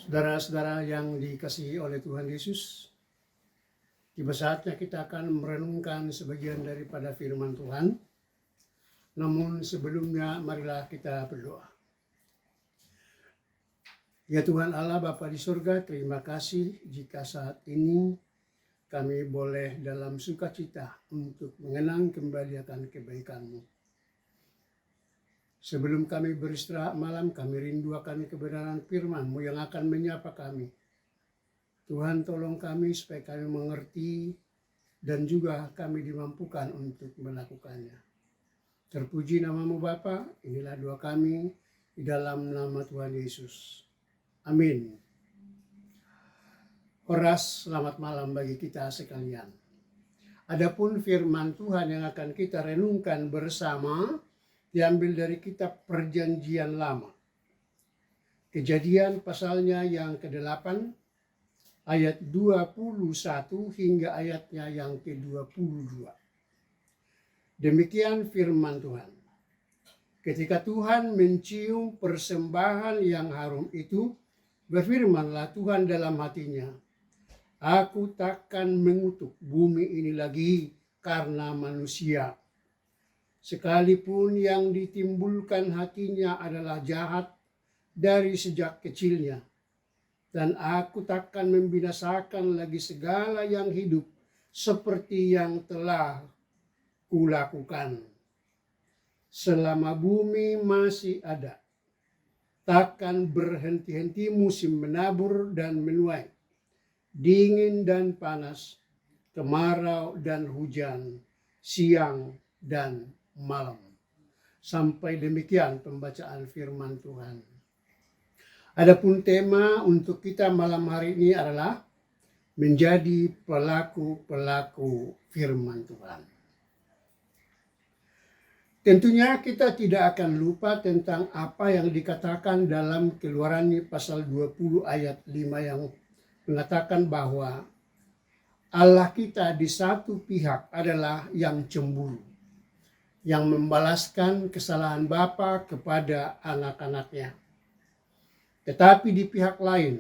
Saudara-saudara yang dikasihi oleh Tuhan Yesus, tiba saatnya kita akan merenungkan sebagian daripada firman Tuhan. Namun sebelumnya marilah kita berdoa. Ya Tuhan Allah Bapa di surga, terima kasih jika saat ini kami boleh dalam sukacita untuk mengenang kembali akan kebaikan-Mu. Sebelum kami beristirahat malam, kami rindu akan kebenaran firman-Mu yang akan menyapa kami. Tuhan tolong kami supaya kami mengerti dan juga kami dimampukan untuk melakukannya. Terpuji nama-Mu Bapa, inilah doa kami di dalam nama Tuhan Yesus. Amin. Horas, selamat malam bagi kita sekalian. Adapun firman Tuhan yang akan kita renungkan bersama diambil dari kitab Perjanjian Lama. Kejadian pasalnya yang ke-8 ayat 21 hingga ayatnya yang ke-22. Demikian firman Tuhan. Ketika Tuhan mencium persembahan yang harum itu, berfirmanlah Tuhan dalam hatinya, "Aku takkan mengutuk bumi ini lagi karena manusia. Sekalipun yang ditimbulkan hatinya adalah jahat dari sejak kecilnya. Dan aku takkan membinasakan lagi segala yang hidup seperti yang telah kulakukan. Selama bumi masih ada, takkan berhenti-henti musim menabur dan menuai, dingin dan panas, kemarau dan hujan, siang dan malam." Sampai demikian pembacaan firman Tuhan. Adapun tema untuk kita malam hari ini adalah menjadi pelaku-pelaku firman Tuhan. Tentunya kita tidak akan lupa tentang apa yang dikatakan dalam Keluaran pasal 20 ayat 5 yang mengatakan bahwa Allah kita di satu pihak adalah yang cemburu, yang membalaskan kesalahan bapa kepada anak-anaknya. Tetapi di pihak lain,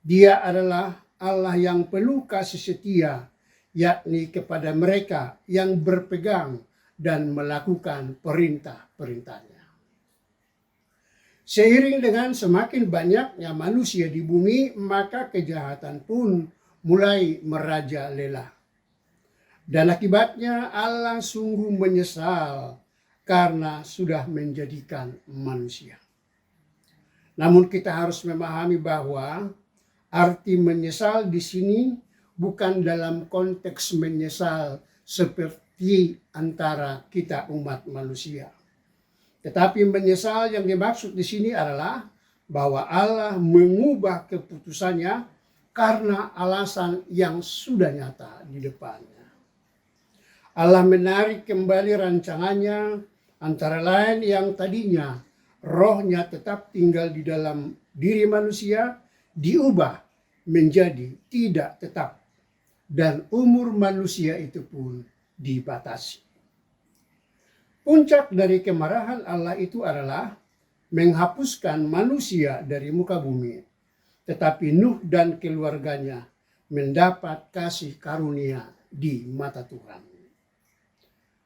Dia adalah Allah yang penuh kasih setia, yakni kepada mereka yang berpegang dan melakukan perintah-perintahnya. Seiring dengan semakin banyaknya manusia di bumi, maka kejahatan pun mulai merajalela. Dan akibatnya Allah sungguh menyesal karena sudah menjadikan manusia. Namun kita harus memahami bahwa arti menyesal di sini bukan dalam konteks menyesal seperti antara kita umat manusia. Tetapi menyesal yang dimaksud di sini adalah bahwa Allah mengubah keputusannya karena alasan yang sudah nyata di depannya. Allah menarik kembali rancangannya, antara lain yang tadinya rohnya tetap tinggal di dalam diri manusia, diubah menjadi tidak tetap. Dan umur manusia itu pun dibatasi. Puncak dari kemarahan Allah itu adalah menghapuskan manusia dari muka bumi. Tetapi Nuh dan keluarganya mendapat kasih karunia di mata Tuhan.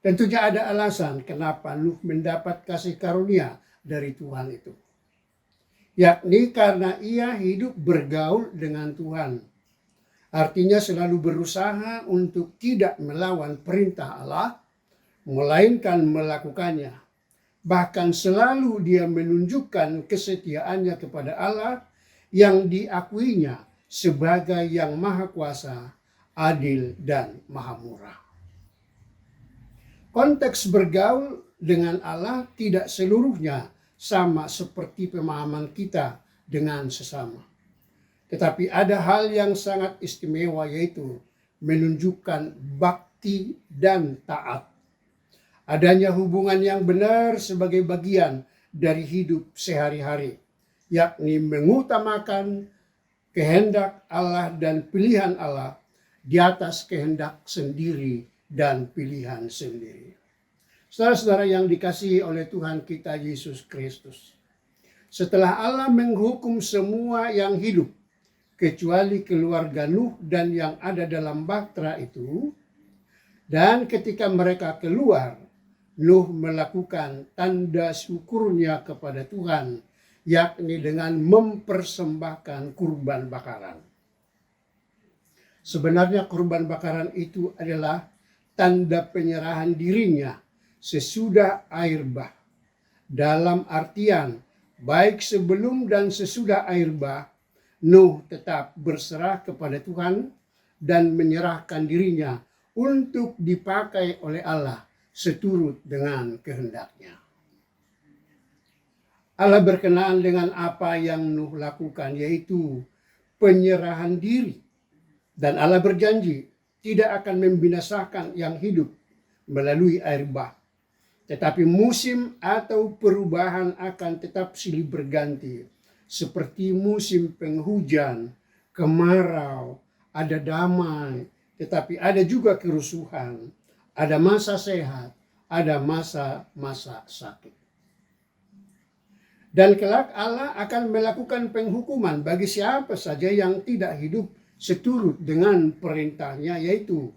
Tentunya ada alasan kenapa Nuh mendapat kasih karunia dari Tuhan itu. Yakni karena ia hidup bergaul dengan Tuhan. Artinya selalu berusaha untuk tidak melawan perintah Allah, melainkan melakukannya. Bahkan selalu dia menunjukkan kesetiaannya kepada Allah yang diakuinya sebagai yang maha kuasa, adil, dan maha murah. Konteks bergaul dengan Allah tidak seluruhnya sama seperti pemahaman kita dengan sesama. Tetapi ada hal yang sangat istimewa, yaitu menunjukkan bakti dan taat. Adanya hubungan yang benar sebagai bagian dari hidup sehari-hari, yakni mengutamakan kehendak Allah dan pilihan Allah di atas kehendak sendiri dan pilihan sendiri. Saudara-saudara yang dikasihi oleh Tuhan kita Yesus Kristus, Setelah Allah menghukum semua yang hidup, kecuali keluarga Nuh dan yang ada dalam bahtera itu, dan ketika mereka keluar, Nuh melakukan tanda syukurnya kepada Tuhan, yakni dengan mempersembahkan kurban bakaran. Sebenarnya kurban bakaran itu adalah tanda penyerahan dirinya sesudah air bah. Dalam artian, baik sebelum dan sesudah air bah, Nuh tetap berserah kepada Tuhan dan menyerahkan dirinya untuk dipakai oleh Allah seturut dengan kehendaknya. Allah berkenaan dengan apa yang Nuh lakukan, yaitu penyerahan diri. Dan Allah berjanji tidak akan membinasakan yang hidup melalui air bah. Tetapi musim atau perubahan akan tetap silih berganti. Seperti musim penghujan, kemarau, ada damai, tetapi ada juga kerusuhan. Ada masa sehat, ada masa-masa sakit. Dan kelak Allah akan melakukan penghukuman bagi siapa saja yang tidak hidup seturut dengan perintahnya, yaitu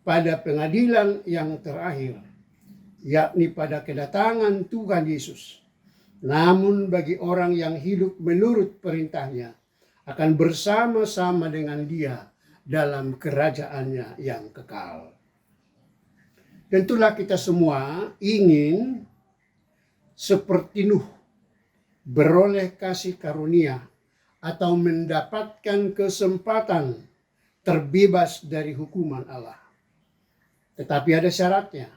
pada pengadilan yang terakhir, yakni pada kedatangan Tuhan Yesus. Namun bagi orang yang hidup menurut perintahnya, akan bersama-sama dengan Dia dalam kerajaannya yang kekal. Tentulah kita semua ingin seperti Nuh, beroleh kasih karunia atau mendapatkan kesempatan terbebas dari hukuman Allah. Tetapi ada syaratnya.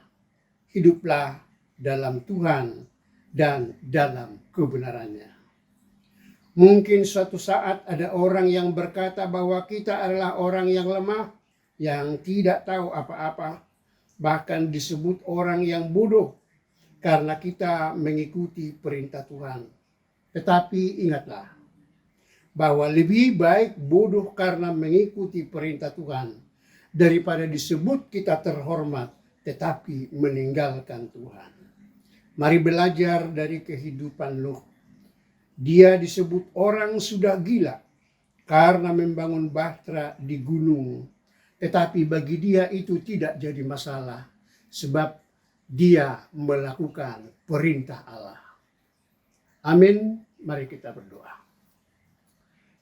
Hiduplah dalam Tuhan dan dalam kebenarannya. Mungkin suatu saat ada orang yang berkata bahwa kita adalah orang yang lemah, yang tidak tahu apa-apa, bahkan disebut orang yang bodoh karena kita mengikuti perintah Tuhan. Tetapi ingatlah, bahwa lebih baik bodoh karena mengikuti perintah Tuhan daripada disebut kita terhormat tetapi meninggalkan Tuhan. Mari belajar dari kehidupan Nuh. Dia disebut orang sudah gila karena membangun bahtera di gunung. Tetapi bagi dia itu tidak jadi masalah sebab dia melakukan perintah Allah. Amin. Mari kita berdoa.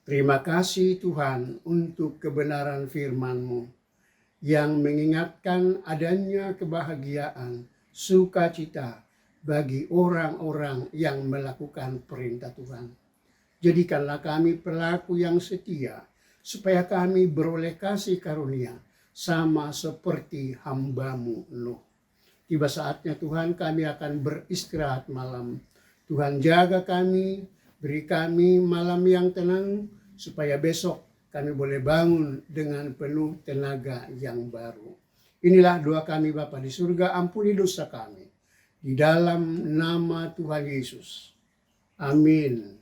Terima kasih Tuhan untuk kebenaran firman-Mu yang mengingatkan adanya kebahagiaan, sukacita bagi orang-orang yang melakukan perintah Tuhan. Jadikanlah kami pelaku yang setia, supaya kami beroleh kasih karunia sama seperti hamba-Mu Nuh. Tiba saatnya Tuhan kami akan beristirahat malam. Tuhan jaga kami, beri kami malam yang tenang, supaya besok kami boleh bangun dengan penuh tenaga yang baru. Inilah doa kami Bapa di surga, ampuni dosa kami. Di dalam nama Tuhan Yesus. Amin.